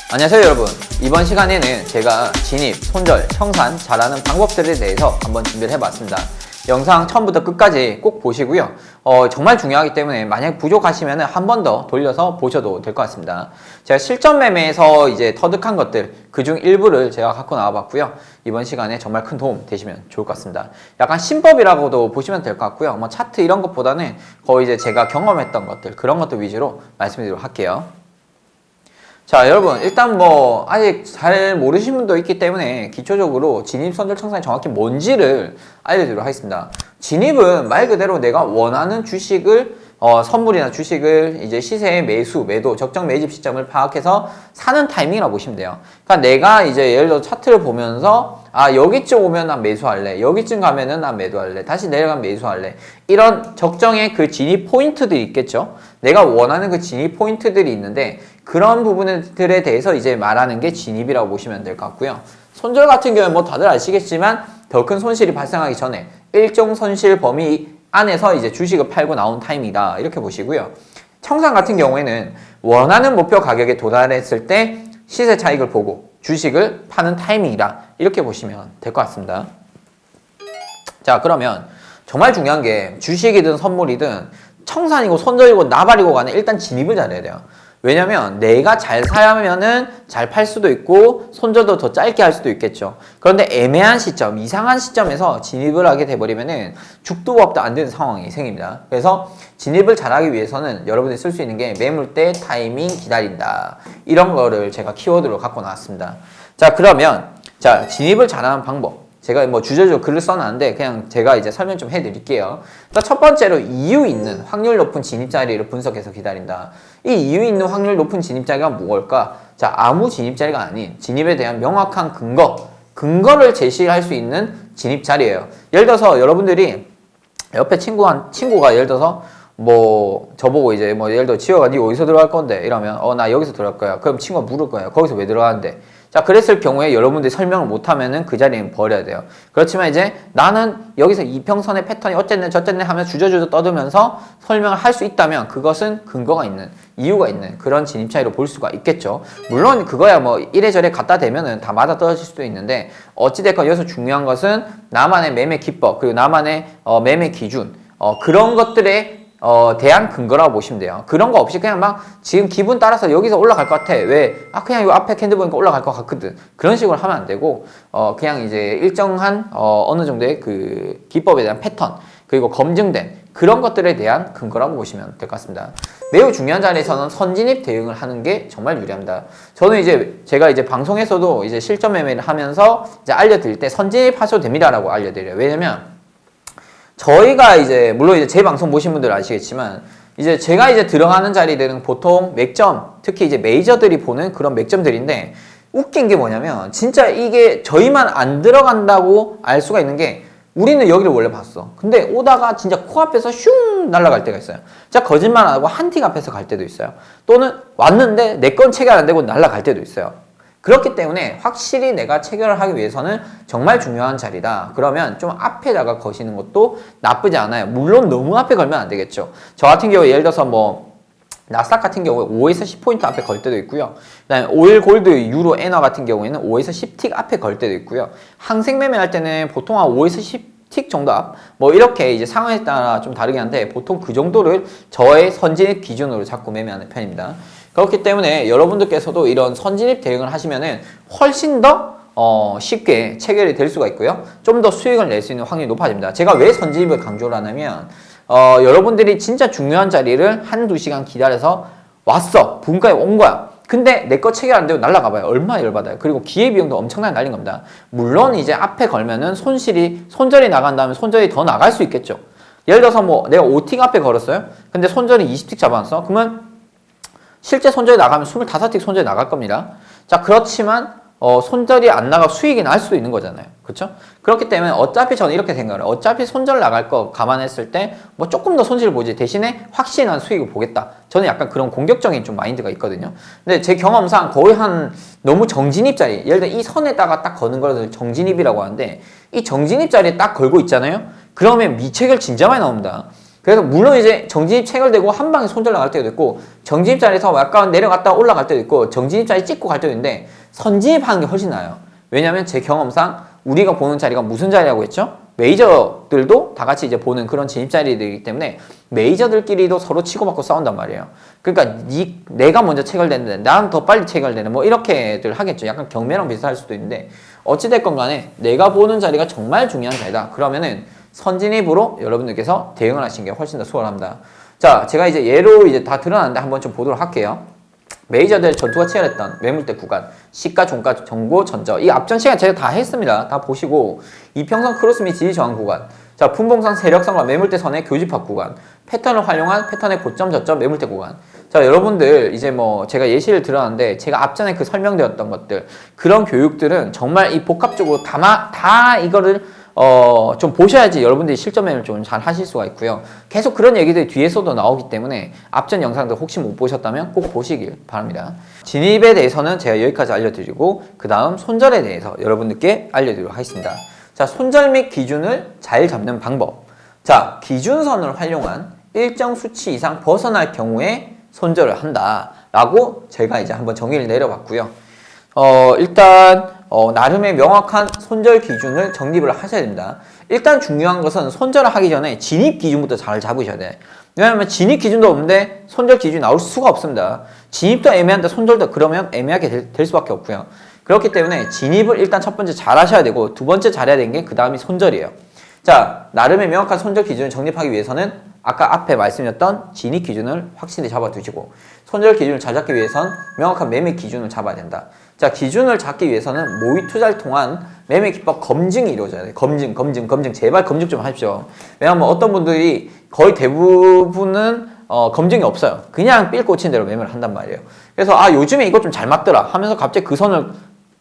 안녕하세요 여러분. 이번 시간에는 제가 진입, 손절, 청산 잘하는 방법들에 대해서 한번 준비를 해봤습니다. 영상 처음부터 끝까지 꼭 보시고요. 정말 중요하기 때문에 만약 부족하시면 한 번 더 돌려서 보셔도 될 것 같습니다. 제가 실전 매매에서 이제 터득한 것들 그중 일부를 제가 갖고 나와봤고요. 이번 시간에 정말 큰 도움 되시면 좋을 것 같습니다. 약간 신법이라고도 보시면 될 것 같고요. 뭐 차트 이런 것보다는 거의 이제 제가 경험했던 것들 그런 것들 위주로 말씀드리도록 할게요. 자, 여러분 일단 뭐 아직 잘 모르신 분도 있기 때문에 기초적으로 진입, 손절, 청산이 정확히 뭔지를 알려드리도록 하겠습니다. 진입은 말 그대로 내가 원하는 주식을 선물이나 주식을 이제 시세의 매수, 매도, 적정 매집 시점을 파악해서 사는 타이밍이라고 보시면 돼요. 그러니까 내가 이제 예를 들어 차트를 보면서 여기쯤 오면 난 매수할래, 여기쯤 가면은 난 매도할래, 다시 내려가면 매수할래, 이런 적정의 그 진입 포인트들이 있겠죠. 내가 원하는 그 진입 포인트들이 있는데 그런 부분들에 대해서 이제 말하는 게 진입이라고 보시면 될 것 같고요. 손절 같은 경우는 뭐 다들 아시겠지만 더 큰 손실이 발생하기 전에 일정 손실 범위 안에서 이제 주식을 팔고 나온 타임이다 이렇게 보시고요. 청산 같은 경우에는 원하는 목표 가격에 도달했을 때 시세 차익을 보고 주식을 파는 타이밍이다 이렇게 보시면 될 것 같습니다. 자, 그러면 정말 중요한 게 주식이든 선물이든 청산이고 손절이고 나발이고 간에 일단 진입을 잘해야 돼요. 왜냐면 내가 잘 사면은 잘 팔 수도 있고 손절도 더 짧게 할 수도 있겠죠. 그런데 애매한 시점, 이상한 시점에서 진입을 하게 돼버리면은 죽도 밥도 안 되는 상황이 생깁니다. 그래서 진입을 잘하기 위해서는 여러분들이 쓸 수 있는 게 매물대, 타이밍, 기다린다, 이런 거를 제가 키워드로 갖고 나왔습니다. 자, 그러면 진입을 잘하는 방법, 제가 뭐 주제적으로 글을 써놨는데 그냥 제가 이제 설명 좀 해드릴게요. 첫 번째로 이유 있는 확률 높은 진입 자리를 분석해서 기다린다. 이 이유 있는 확률 높은 진입 자리가 무엇일까? 자, 아무 진입 자리가 아닌 진입에 대한 명확한 근거를 제시할 수 있는 진입 자리예요. 예를 들어서 여러분들이 옆에 친구가 예를 들어서 뭐 저보고 이제 뭐 예를 들어 지효가 니 어디서 들어갈 건데 이러면 나 여기서 들어갈 거야. 그럼 친구가 물을 거예요. 거기서 왜 들어가는데? 자, 그랬을 경우에 여러분들이 설명을 못하면은 그 자리는 버려야 돼요. 그렇지만 이제 나는 여기서 이평선의 패턴이 어쨌네 저쨌네 하면 주저주저 떠들면서 설명을 할 수 있다면 그것은 근거가 있는, 이유가 있는 그런 진입 차이로 볼 수가 있겠죠. 물론 그거야 뭐 이래저래 갖다 대면은 다 맞아 떨어질 수도 있는데 어찌됐건 여기서 중요한 것은 나만의 매매 기법 그리고 나만의 매매 기준 그런 것들에 대한 근거라고 보시면 돼요. 그런 거 없이 그냥 막 지금 기분 따라서 여기서 올라갈 것 같아. 왜? 그냥 이 앞에 캔들 보니까 올라갈 것 같거든. 그런 식으로 하면 안 되고 그냥 이제 일정한 어느 정도의 그 기법에 대한 패턴 그리고 검증된 그런 것들에 대한 근거라고 보시면 될 것 같습니다. 매우 중요한 자리에서는 선진입 대응을 하는 게 정말 유리합니다. 저는 이제 제가 이제 방송에서도 이제 실전 매매를 하면서 이제 알려드릴 때 선진입 하셔도 됩니다라고 알려드려요. 왜냐면 저희가 이제 물론 이제 제 방송 보신 분들 아시겠지만 이제 제가 이제 들어가는 자리들은 보통 맥점, 특히 이제 메이저들이 보는 그런 맥점들인데 웃긴 게 뭐냐면 진짜 이게 저희만 안 들어간다고 알 수가 있는 게 우리는 여기를 원래 봤어. 근데 오다가 진짜 코앞에서 슝 날아갈 때가 있어요. 진짜 거짓말 안 하고 한틱 앞에서 갈 때도 있어요. 또는 왔는데 내 건 체결 안 되고 날아갈 때도 있어요. 그렇기 때문에 확실히 내가 체결을 하기 위해서는 정말 중요한 자리다. 그러면 좀 앞에다가 거시는 것도 나쁘지 않아요. 물론 너무 앞에 걸면 안 되겠죠. 저 같은 경우에 예를 들어서 뭐 나스닥 같은 경우에 5에서 10포인트 앞에 걸 때도 있고요. 그 다음에 오일 골드, 유로, 엔화 같은 경우에는 5에서 10틱 앞에 걸 때도 있고요. 항생 매매할 때는 보통 한 5에서 10틱 정도 앞, 뭐 이렇게 이제 상황에 따라 좀 다르긴 한데 보통 그 정도를 저의 선진입 기준으로 잡고 매매하는 편입니다. 그렇기 때문에 여러분들께서도 이런 선진입 대응을 하시면은 훨씬 더 쉽게 체결이 될 수가 있고요. 좀 더 수익을 낼 수 있는 확률이 높아집니다. 제가 왜 선진입을 강조를 하냐면 여러분들이 진짜 중요한 자리를 한두 시간 기다려서 왔어. 분가에 온 거야. 근데 내 거 체결 안 되고 날아가 봐요. 얼마나 열받아요. 그리고 기회비용도 엄청나게 날린 겁니다. 물론 이제 앞에 걸면은 손절이 나간 다음에 손절이 더 나갈 수 있겠죠. 예를 들어서 뭐 내가 5틱 앞에 걸었어요. 근데 손절이 20틱 잡아놨어. 그러면 실제 손절이 나가면 25틱 손절이 나갈 겁니다. 자, 그렇지만 손절이 안 나가 수익이 날 수도 있는 거잖아요. 그렇죠? 그렇기 때문에 어차피 저는 이렇게 생각을 해요. 어차피 손절 나갈 거 감안했을 때 뭐 조금 더 손실을 보지 대신에 확실히 난 수익을 보겠다. 저는 약간 그런 공격적인 좀 마인드가 있거든요. 근데 제 경험상 거의 한 너무 정진입 자리, 예를 들어 이 선에다가 딱 거는 거를 정진입이라고 하는데 이 정진입 자리에 딱 걸고 있잖아요. 그러면 미체결 진짜 많이 나옵니다. 그래서 물론 이제 정진입 체결되고 한 방에 손절 나갈 때도 있고 정진입 자리에서 약간 내려갔다 올라갈 때도 있고 정진입 자리 찍고 갈 때도 있는데 선진입하는 게 훨씬 나아요. 왜냐하면 제 경험상 우리가 보는 자리가 무슨 자리라고 했죠? 메이저들도 다 같이 이제 보는 그런 진입 자리들이기 때문에 메이저들끼리도 서로 치고받고 싸운단 말이에요. 그러니까 내가 먼저 체결됐는데 나는 더 빨리 체결되는 뭐 이렇게들 하겠죠. 약간 경매랑 비슷할 수도 있는데 어찌됐건 간에 내가 보는 자리가 정말 중요한 자리다. 그러면은 선진입으로 여러분들께서 대응을 하시는 게 훨씬 더 수월합니다. 자, 제가 이제 예로 이제 다 드러났는데 한번 좀 보도록 할게요. 메이저들 전투가 치열했던 매물대 구간, 시가, 종가, 정고, 전저. 이 앞전 시간 제가 다 했습니다. 다 보시고 이평선 크로스 및 지지 저항 구간. 자, 분봉선 세력선과 매물대 선의 교집합 구간. 패턴을 활용한 패턴의 고점, 저점, 매물대 구간. 자, 여러분들 이제 뭐 제가 예시를 들었는데 제가 앞전에 그 설명드렸던 것들 그런 교육들은 정말 이 복합적으로 다 이거를 좀 보셔야지 여러분들이 실전 매매를 좀 잘 하실 수가 있고요. 계속 그런 얘기들이 뒤에서도 나오기 때문에 앞전 영상들 혹시 못 보셨다면 꼭 보시길 바랍니다. 진입에 대해서는 제가 여기까지 알려드리고 그 다음 손절에 대해서 여러분들께 알려드리도록 하겠습니다. 자, 손절 및 기준을 잘 잡는 방법. 자, 기준선을 활용한 일정 수치 이상 벗어날 경우에 손절을 한다라고 제가 이제 한번 정의를 내려봤고요. 일단 나름의 명확한 손절 기준을 정립을 하셔야 됩니다. 일단 중요한 것은 손절을 하기 전에 진입 기준부터 잘 잡으셔야 돼요. 왜냐하면 진입 기준도 없는데 손절 기준이 나올 수가 없습니다. 진입도 애매한데 손절도 그러면 애매하게 될 수밖에 없고요. 그렇기 때문에 진입을 일단 첫 번째 잘 하셔야 되고 두 번째 잘해야 되는 게 그 다음이 손절이에요. 자, 나름의 명확한 손절 기준을 정립하기 위해서는 아까 앞에 말씀드렸던 진입 기준을 확실히 잡아두시고 손절 기준을 잘 잡기 위해선 명확한 매매 기준을 잡아야 된다. 자, 기준을 잡기 위해서는 모의 투자를 통한 매매 기법 검증이 이루어져야 돼요. 검증. 제발 검증 좀 하십시오. 왜냐하면 어떤 분들이 거의 대부분은 검증이 없어요. 그냥 삘 꽂힌 대로 매매를 한단 말이에요. 그래서 요즘에 이거 좀 잘 맞더라 하면서 갑자기 그 선을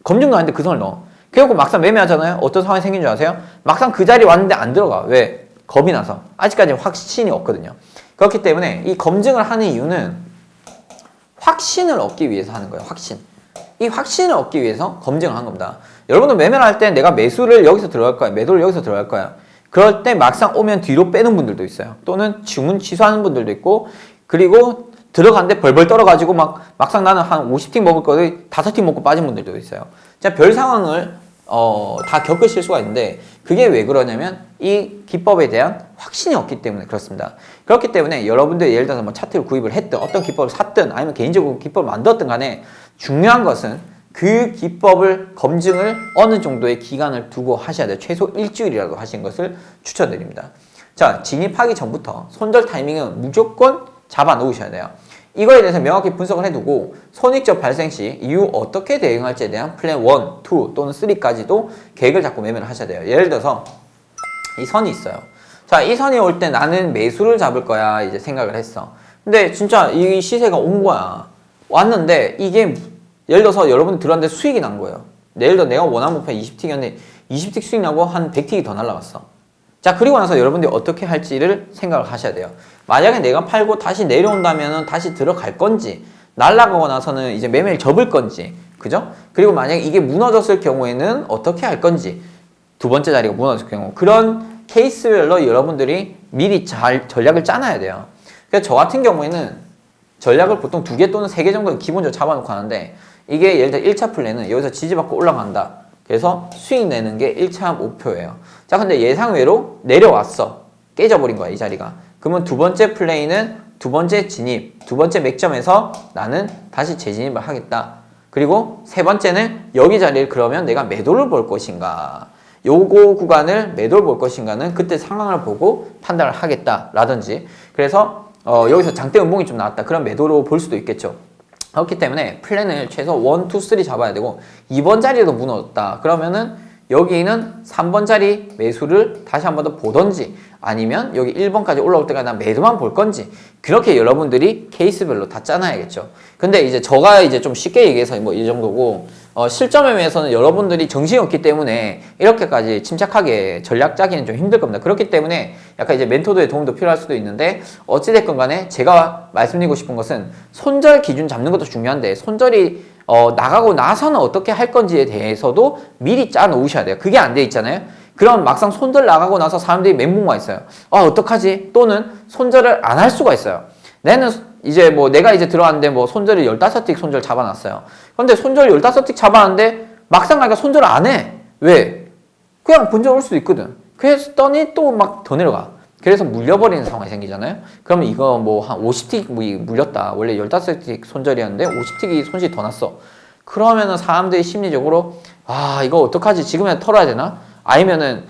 검증도 아닌데 그 선을 넣어. 그리고 막상 매매하잖아요. 어떤 상황이 생긴 줄 아세요? 막상 그 자리에 왔는데 안 들어가. 왜? 겁이 나서. 아직까지 확신이 없거든요. 그렇기 때문에 이 검증을 하는 이유는 확신을 얻기 위해서 하는 거예요. 확신. 이 확신을 얻기 위해서 검증을 한 겁니다. 여러분들 매매를 할 때 내가 매수를 여기서 들어갈 거야. 매도를 여기서 들어갈 거야. 그럴 때 막상 오면 뒤로 빼는 분들도 있어요. 또는 주문 취소하는 분들도 있고 그리고 들어갔는데 벌벌 떨어가지고 막상 나는 한 50팀 먹을 거를 5팀 먹고 빠진 분들도 있어요. 진짜 별 상황을 다 겪으실 수가 있는데 그게 왜 그러냐면 이 기법에 대한 확신이 없기 때문에 그렇습니다. 그렇기 때문에 여러분들 예를 들어서 뭐 차트를 구입을 했든 어떤 기법을 샀든 아니면 개인적으로 기법을 만들었든 간에 중요한 것은 그 기법을 검증을 어느 정도의 기간을 두고 하셔야 돼요. 최소 일주일이라도 하신 것을 추천드립니다. 자, 진입하기 전부터 손절 타이밍은 무조건 잡아 놓으셔야 돼요. 이거에 대해서 명확히 분석을 해두고 손익적 발생 시 이후 어떻게 대응할지에 대한 플랜 1, 2 또는 3까지도 계획을 잡고 매매를 하셔야 돼요. 예를 들어서 이 선이 있어요. 자, 이 선이 올 때 나는 매수를 잡을 거야 이제 생각을 했어. 근데 진짜 이 시세가 온 거야. 왔는데 이게 예를 들어서 여러분이 들어왔는데 수익이 난 거예요. 예를 들어 내가 원하는 목표 20틱이었는데 20틱 수익 나고 한 100틱이 더 날라갔어. 자, 그리고 나서 여러분들이 어떻게 할지를 생각을 하셔야 돼요. 만약에 내가 팔고 다시 내려온다면 다시 들어갈 건지 날라가고 나서는 이제 매매를 접을 건지 그죠? 그리고 만약에 이게 무너졌을 경우에는 어떻게 할 건지 두 번째 자리가 무너졌을 경우 그런 케이스별로 여러분들이 미리 잘 전략을 짜놔야 돼요. 그래서 저 같은 경우에는 전략을 보통 2개 또는 3개 정도 기본적으로 잡아놓고 하는데 이게 예를 들어 1차 플랜은 여기서 지지받고 올라간다. 그래서 수익 내는 게 1차 목표예요. 자, 근데 예상외로 내려왔어. 깨져버린 거야, 이 자리가. 그러면 두 번째 플레이는 두 번째 진입, 두 번째 맥점에서 나는 다시 재진입을 하겠다. 그리고 세 번째는 여기 자리를 그러면 내가 매도를 볼 것인가. 요거 구간을 매도를 볼 것인가는 그때 상황을 보고 판단을 하겠다라든지. 그래서 여기서 장대 음봉이 좀 나왔다. 그럼 매도로 볼 수도 있겠죠. 그렇기 때문에 플랜을 최소 1, 2, 3 잡아야 되고 2번 자리에도 무너졌다. 그러면은 여기는 3번 자리 매수를 다시 한 번 더 보던지 아니면 여기 1번까지 올라올 때까지 난 매도만 볼 건지 그렇게 여러분들이 케이스별로 다 짜놔야겠죠. 근데 이제 저가 이제 좀 쉽게 얘기해서 뭐 이 정도고 실전 매매에서는 여러분들이 정신이 없기 때문에 이렇게까지 침착하게 전략 짜기는 좀 힘들 겁니다. 그렇기 때문에 약간 이제 멘토도의 도움도 필요할 수도 있는데 어찌됐건 간에 제가 말씀드리고 싶은 것은 손절 기준 잡는 것도 중요한데 손절이 나가고 나서는 어떻게 할 건지에 대해서도 미리 짜 놓으셔야 돼요. 그게 안 돼 있잖아요. 그럼 막상 손절 나가고 나서 사람들이 멘붕 와 있어요. 아, 어떡하지? 또는 손절을 안 할 수가 있어요. 내는 이제 뭐 내가 이제 들어왔는데 뭐 손절을 15틱 손절 잡아놨어요. 근데 손절 15틱 잡아놨는데 막상 가니까 손절을 안 해. 왜? 그냥 본전 올 수도 있거든. 그랬더니 또 막 더 내려가. 그래서 물려버리는 상황이 생기잖아요. 그러면 이거 뭐 한 50틱 물렸다. 원래 15틱 손절이었는데 50틱이 손실이 더 났어. 그러면은 사람들이 심리적으로 아, 이거 어떡하지? 지금이라도 털어야 되나? 아니면은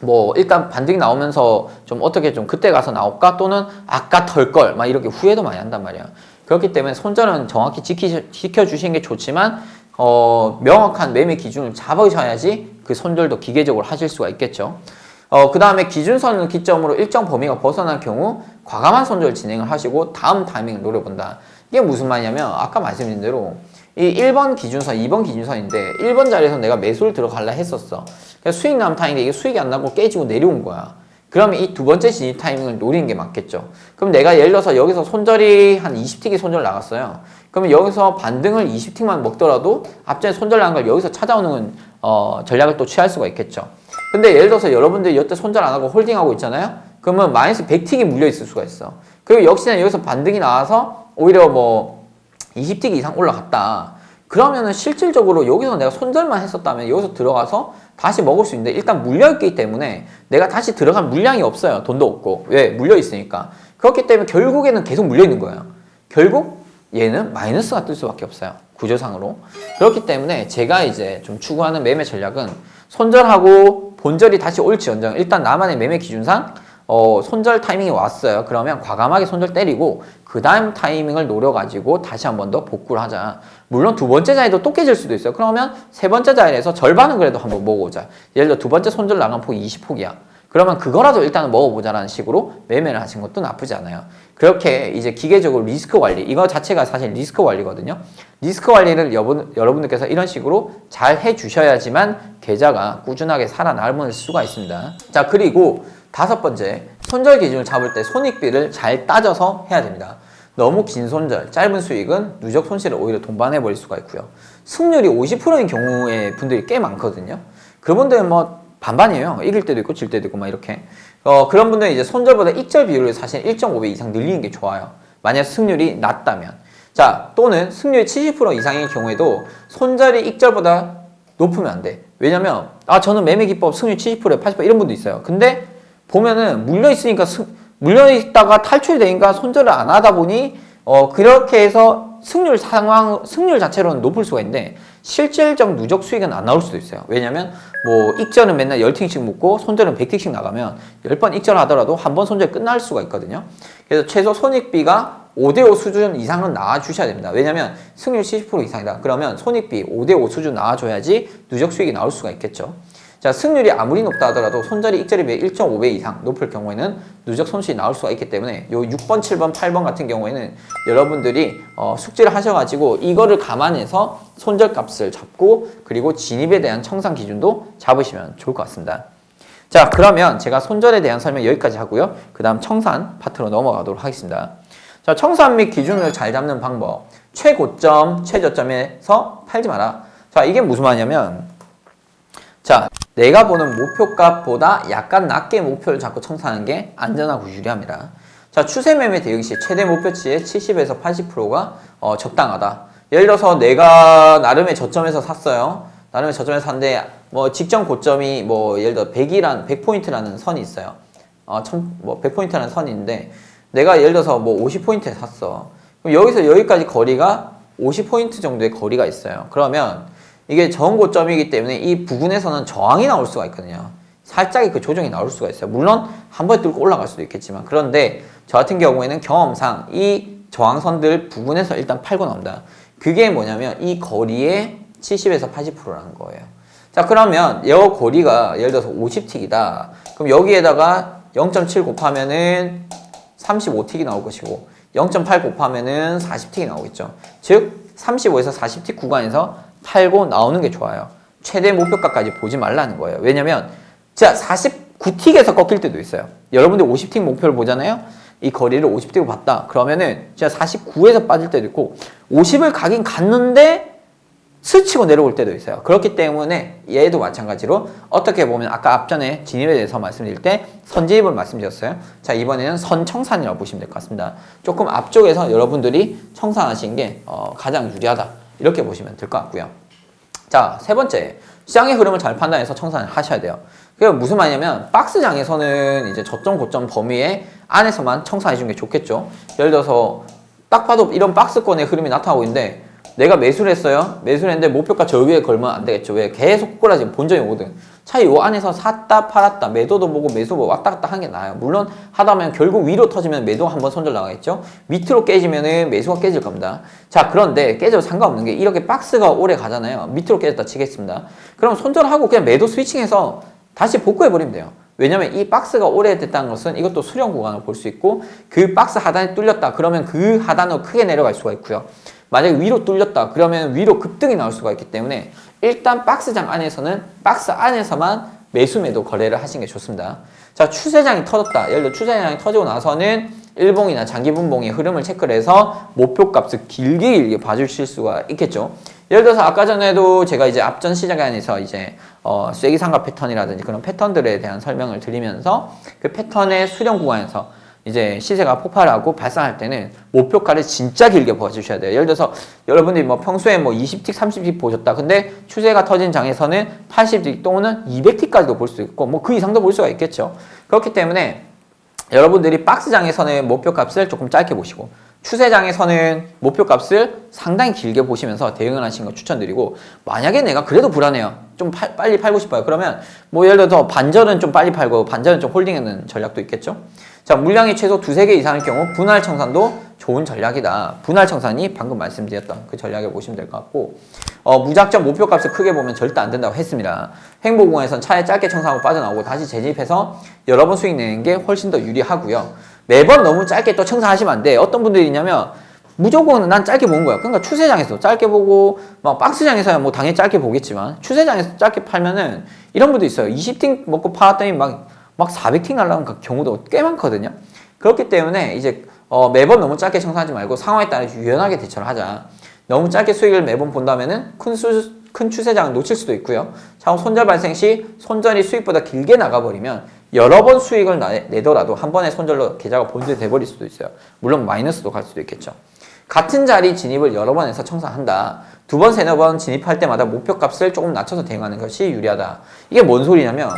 뭐 일단 반등이 나오면서 좀 어떻게 좀 그때 가서 나올까? 또는 아까 털걸 막 이렇게 후회도 많이 한단 말이야. 그렇기 때문에 손절은 정확히 지켜주시는 게 좋지만 명확한 매매 기준을 잡으셔야지 그 손절도 기계적으로 하실 수가 있겠죠. 그 다음에 기준선을 기점으로 일정 범위가 벗어난 경우 과감한 손절 진행을 하시고 다음 타이밍을 노려본다. 이게 무슨 말이냐면 아까 말씀드린 대로 이 1번 기준선, 2번 기준선인데 1번 자리에서 내가 매수를 들어갈라 했었어. 그래서 수익 남 타임인데 이게 수익이 안 나고 깨지고 내려온 거야. 그러면 이 두 번째 진입 타이밍을 노리는 게 맞겠죠. 그럼 내가 예를 들어서 여기서 손절이 한 20틱이 손절 나갔어요. 그러면 여기서 반등을 20틱만 먹더라도 앞전에 손절 나간 걸 여기서 찾아오는 전략을 또 취할 수가 있겠죠. 근데 예를 들어서 여러분들이 여태 손절 안 하고 홀딩하고 있잖아요. 그러면 마이너스 100틱이 물려 있을 수가 있어. 그리고 역시나 여기서 반등이 나와서 오히려 뭐 20틱 이상 올라갔다. 그러면은 실질적으로 여기서 내가 손절만 했었다면 여기서 들어가서 다시 먹을 수 있는데 일단 물려있기 때문에 내가 다시 들어갈 물량이 없어요. 돈도 없고. 왜? 물려있으니까. 그렇기 때문에 결국에는 계속 물려있는 거예요. 결국 얘는 마이너스가 뜰 수밖에 없어요. 구조상으로. 그렇기 때문에 제가 이제 좀 추구하는 매매 전략은 손절하고 본절이 다시 올지언정 일단 나만의 매매 기준상 손절 타이밍이 왔어요. 그러면 과감하게 손절 때리고 그 다음 타이밍을 노려가지고 다시 한 번 더 복구를 하자. 물론 두 번째 자리도 또 깨질 수도 있어요. 그러면 세 번째 자리에서 절반은 그래도 한번 먹어보자. 예를 들어 두 번째 손절 나간 폭이 20폭이야. 그러면 그거라도 일단은 먹어보자라는 식으로 매매를 하신 것도 나쁘지 않아요. 그렇게 이제 기계적으로 리스크 관리, 이거 자체가 사실 리스크 관리거든요. 리스크 관리를 여러분들께서 이런 식으로 잘 해주셔야지만 계좌가 꾸준하게 살아남을 수가 있습니다. 자, 그리고 다섯 번째, 손절 기준을 잡을 때 손익비를 잘 따져서 해야 됩니다. 너무 긴 손절, 짧은 수익은 누적 손실을 오히려 동반해 버릴 수가 있고요. 승률이 50%인 경우의 분들이 꽤 많거든요. 그분들은 뭐 반반이에요. 이길 때도 있고 질 때도 있고 막 이렇게. 그런 분들은 이제 손절보다 익절 비율을 사실 1.5배 이상 늘리는 게 좋아요. 만약 승률이 낮다면. 자, 또는 승률이 70% 이상인 경우에도 손절이 익절보다 높으면 안 돼. 왜냐면 저는 매매 기법 승률 70%에 80% 이런 분도 있어요. 근데 보면은 물려있으니까 물려있다가 탈출이 되니까 손절을 안 하다 보니 그렇게 해서 승률 자체로는 높을 수가 있는데 실질적 누적 수익은 안 나올 수도 있어요. 왜냐면 뭐 익절은 맨날 10틱씩 묶고 손절은 100틱씩 나가면 10번 익절 하더라도 한 번 손절 끝날 수가 있거든요. 그래서 최소 손익비가 5대5 수준 이상은 나와주셔야 됩니다. 왜냐면 승률 70% 이상이다. 그러면 손익비 5대5 수준 나와줘야지 누적 수익이 나올 수가 있겠죠. 자, 승률이 아무리 높다 하더라도 손절이 익절에 비해 1.5배 이상 높을 경우에는 누적 손실이 나올 수가 있기 때문에 요 6번, 7번, 8번 같은 경우에는 여러분들이 숙지를 하셔가지고 이거를 감안해서 손절 값을 잡고 그리고 진입에 대한 청산 기준도 잡으시면 좋을 것 같습니다. 자, 그러면 제가 손절에 대한 설명 여기까지 하고요. 그 다음 청산 파트로 넘어가도록 하겠습니다. 자, 청산 및 기준을 잘 잡는 방법. 최고점, 최저점에서 팔지 마라. 자, 이게 무슨 말이냐면 자, 내가 보는 목표값보다 약간 낮게 목표를 잡고 청산하는 게 안전하고 유리합니다. 자, 추세 매매 대응 시 최대 목표치의 70에서 80%가 적당하다. 예를 들어서 내가 나름의 저점에서 샀어요. 나름의 저점에서 샀는데 뭐 직전 고점이 뭐 예를 들어 100포인트라는 선이 있어요. 100포인트라는 선이 있는데 내가 예를 들어서 뭐 50포인트에 샀어. 그럼 여기서 여기까지 거리가 50포인트 정도의 거리가 있어요. 그러면 이게 저항고점이기 때문에 이 부분에서는 저항이 나올 수가 있거든요. 살짝의 그 조정이 나올 수가 있어요. 물론 한 번에 뚫고 올라갈 수도 있겠지만 그런데 저 같은 경우에는 경험상 이 저항선들 부분에서 일단 팔고 나온다. 그게 뭐냐면 이 거리의 70에서 80%라는 거예요. 자, 그러면 이 거리가 예를 들어서 50틱이다. 그럼 여기에다가 0.7 곱하면은 35틱이 나올 것이고 0.8 곱하면은 40틱이 나오겠죠. 즉 35에서 40틱 구간에서 팔고 나오는 게 좋아요. 최대 목표가까지 보지 말라는 거예요. 왜냐면 자 49틱에서 꺾일 때도 있어요. 여러분들 50틱 목표를 보잖아요. 이 거리를 50틱으로 봤다. 그러면은 진짜 49에서 빠질 때도 있고 50을 가긴 갔는데 스치고 내려올 때도 있어요. 그렇기 때문에 얘도 마찬가지로 어떻게 보면 아까 앞전에 진입에 대해서 말씀드릴 때 선진입을 말씀드렸어요. 자, 이번에는 선청산이라고 보시면 될 것 같습니다. 조금 앞쪽에서 여러분들이 청산하신 게 가장 유리하다. 이렇게 보시면 될 것 같고요. 자, 세 번째, 시장의 흐름을 잘 판단해서 청산을 하셔야 돼요. 그게 무슨 말이냐면 박스장에서는 이제 저점 고점 범위에 안에서만 청산해 주는 게 좋겠죠. 예를 들어서 딱 봐도 이런 박스권의 흐름이 나타나고 있는데 내가 매수를 했어요. 매수를 했는데 목표가 저 위에 걸면 안 되겠죠. 왜? 계속 꼬꾸라지면 본전이 오거든. 차라리 요 안에서 샀다 팔았다 매도도 보고 매수 보고 왔다 갔다 하는 게 나아요. 물론 하다 보면 결국 위로 터지면 매도 한번 손절 나가겠죠. 밑으로 깨지면은 매수가 깨질 겁니다. 자, 그런데 깨져도 상관없는 게 이렇게 박스가 오래 가잖아요. 밑으로 깨졌다 치겠습니다. 그럼 손절하고 그냥 매도 스위칭해서 다시 복구해버리면 돼요. 왜냐면 이 박스가 오래됐다는 것은 이것도 수렴 구간을 볼 수 있고 그 박스 하단이 뚫렸다 그러면 그 하단으로 크게 내려갈 수가 있고요. 만약에 위로 뚫렸다 그러면 위로 급등이 나올 수가 있기 때문에 일단 박스장 안에서는 박스 안에서만 매수 매도 거래를 하시는 게 좋습니다. 자, 추세장이 터졌다. 예를 들어 추세장이 터지고 나서는 일봉이나 장기분봉의 흐름을 체크를 해서 목표값을 길게 봐주실 수가 있겠죠. 예를 들어서 아까 전에도 제가 이제 앞전 시간에서 이제 쐐기상가 패턴이라든지 그런 패턴들에 대한 설명을 드리면서 그 패턴의 수렴 구간에서 이제 시세가 폭발하고 발생할 때는 목표가를 진짜 길게 봐주셔야 돼요. 예를 들어서 여러분들이 뭐 평소에 뭐 20틱, 30틱 보셨다. 근데 추세가 터진 장에서는 80틱 또는 200틱까지도 볼 수 있고 뭐 그 이상도 볼 수가 있겠죠. 그렇기 때문에 여러분들이 박스장에서는 목표값을 조금 짧게 보시고 추세장에서는 목표값을 상당히 길게 보시면서 대응을 하시는 거 추천드리고 만약에 내가 그래도 불안해요. 좀 빨리 팔고 싶어요. 그러면 뭐 예를 들어서 반절은 좀 빨리 팔고 반절은 좀 홀딩하는 전략도 있겠죠. 자, 물량이 최소 2-3개 이상일 경우 분할 청산도 좋은 전략이다. 분할 청산이 방금 말씀드렸던 그 전략을 보시면 될 것 같고 무작정 목표값을 크게 보면 절대 안 된다고 했습니다. 횡보공에선 차에 짧게 청산하고 빠져나오고 다시 재진입해서 여러 번 수익 내는 게 훨씬 더 유리하고요. 매번 너무 짧게 또 청산하시면 안 돼. 어떤 분들이 있냐면 무조건 난 짧게 보는 거야. 그러니까 추세장에서 짧게 보고 막 박스장에서야 뭐 당연히 짧게 보겠지만 추세장에서 짧게 팔면은 이런 분도 있어요. 20팅 먹고 팔았더니 막 400팅 날라오는 경우도 꽤 많거든요. 그렇기 때문에 이제 매번 너무 짧게 청산하지 말고 상황에 따라 유연하게 대처를 하자. 너무 짧게 수익을 매번 본다면은 큰 추세장을 놓칠 수도 있고요. 차후 손절 발생 시 손절이 수익보다 길게 나가버리면 여러 번 수익을 내더라도 한 번의 손절로 계좌가 본전이 돼버릴 수도 있어요. 물론 마이너스도 갈 수도 있겠죠. 같은 자리 진입을 여러 번 해서 청산한다. 2번, 3번 진입할 때마다 목표값을 조금 낮춰서 대응하는 것이 유리하다. 이게 뭔 소리냐면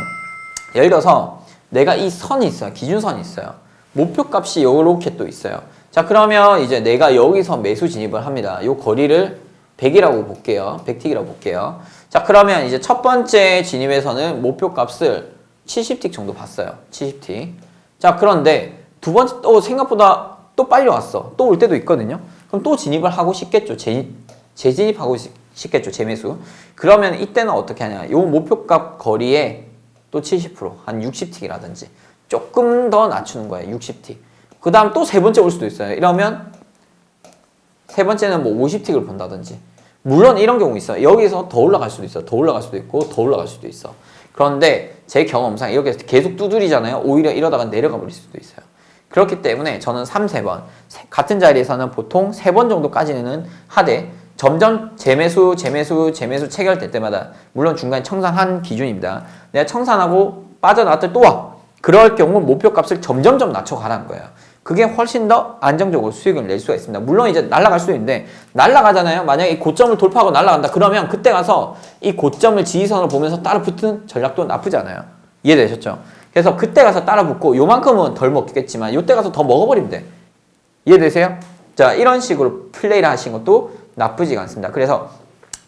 예를 들어서 내가 이 선이 있어요. 기준선이 있어요. 목표값이 이렇게 또 있어요. 자, 그러면 이제 내가 여기서 매수 진입을 합니다. 이 거리를 100이라고 볼게요. 100틱이라고 볼게요. 자, 그러면 이제 첫 번째 진입에서는 목표값을 70틱 정도 봤어요. 70틱. 자, 그런데 두 번째 또 생각보다 또 빨리 왔어. 또 올 때도 있거든요. 그럼 또 진입을 하고 싶겠죠. 재진입하고 싶겠죠. 재매수. 그러면 이때는 어떻게 하냐. 요 목표값 거리에 또 70%, 한 60틱이라든지 조금 더 낮추는 거예요. 60틱. 그 다음 또 세 번째 올 수도 있어요. 이러면 세 번째는 뭐 50틱을 본다든지. 물론 이런 경우 있어요. 여기서 더 올라갈 수도 있어. 더 올라갈 수도 있고 더 올라갈 수도 있어. 그런데 제 경험상 이렇게 계속 두드리잖아요. 오히려 이러다가 내려가 버릴 수도 있어요. 그렇기 때문에 저는 3-4번 같은 자리에서는 보통 3번 정도까지는 하되 점점 재매수 체결될 때마다 물론 중간에 청산한 기준입니다. 내가 청산하고 빠져나왔더니 또 와. 그럴 경우 목표값을 점점점 낮춰가라는 거예요. 그게 훨씬 더 안정적으로 수익을 낼 수가 있습니다. 물론 이제 날아갈 수도 있는데 날아가잖아요. 만약에 이 고점을 돌파하고 날아간다. 그러면 그때 가서 이 고점을 지지선으로 보면서 따라 붙는 전략도 나쁘지 않아요. 이해되셨죠? 그래서 그때 가서 따라 붙고 요만큼은 덜 먹겠지만 요때 가서 더 먹어버리면 돼. 이해되세요? 자, 이런 식으로 플레이를 하신 것도 나쁘지가 않습니다. 그래서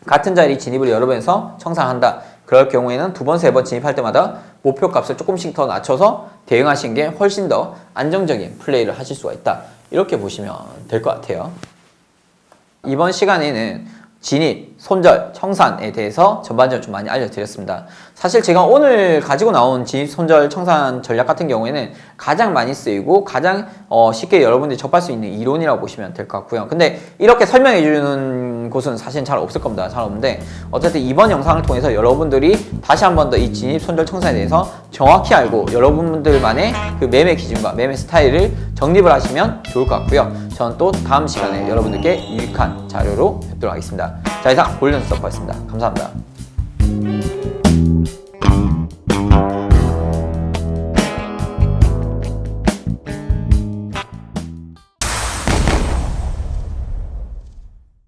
같은 자리 진입을 여러 번 해서 청산한다. 그럴 경우에는 2번, 3번 진입할 때마다 목표값을 조금씩 더 낮춰서 대응하시는 게 훨씬 더 안정적인 플레이를 하실 수가 있다. 이렇게 보시면 될 것 같아요. 이번 시간에는 진입, 손절, 청산에 대해서 전반적으로 좀 많이 알려드렸습니다. 사실 제가 오늘 가지고 나온 진입, 손절, 청산 전략 같은 경우에는 가장 많이 쓰이고 가장 쉽게 여러분들이 접할 수 있는 이론이라고 보시면 될 것 같고요. 근데 이렇게 설명해 주는 곳은 사실 잘 없을 겁니다. 잘 없는데 어쨌든 이번 영상을 통해서 여러분들이 다시 한 번 더 이 진입 손절 청산에 대해서 정확히 알고 여러분들만의 그 매매 기준과 매매 스타일을 정립을 하시면 좋을 것 같고요. 저는 또 다음 시간에 여러분들께 유익한 자료로 뵙도록 하겠습니다. 자, 이상 골든 스토커였습니다. 감사합니다.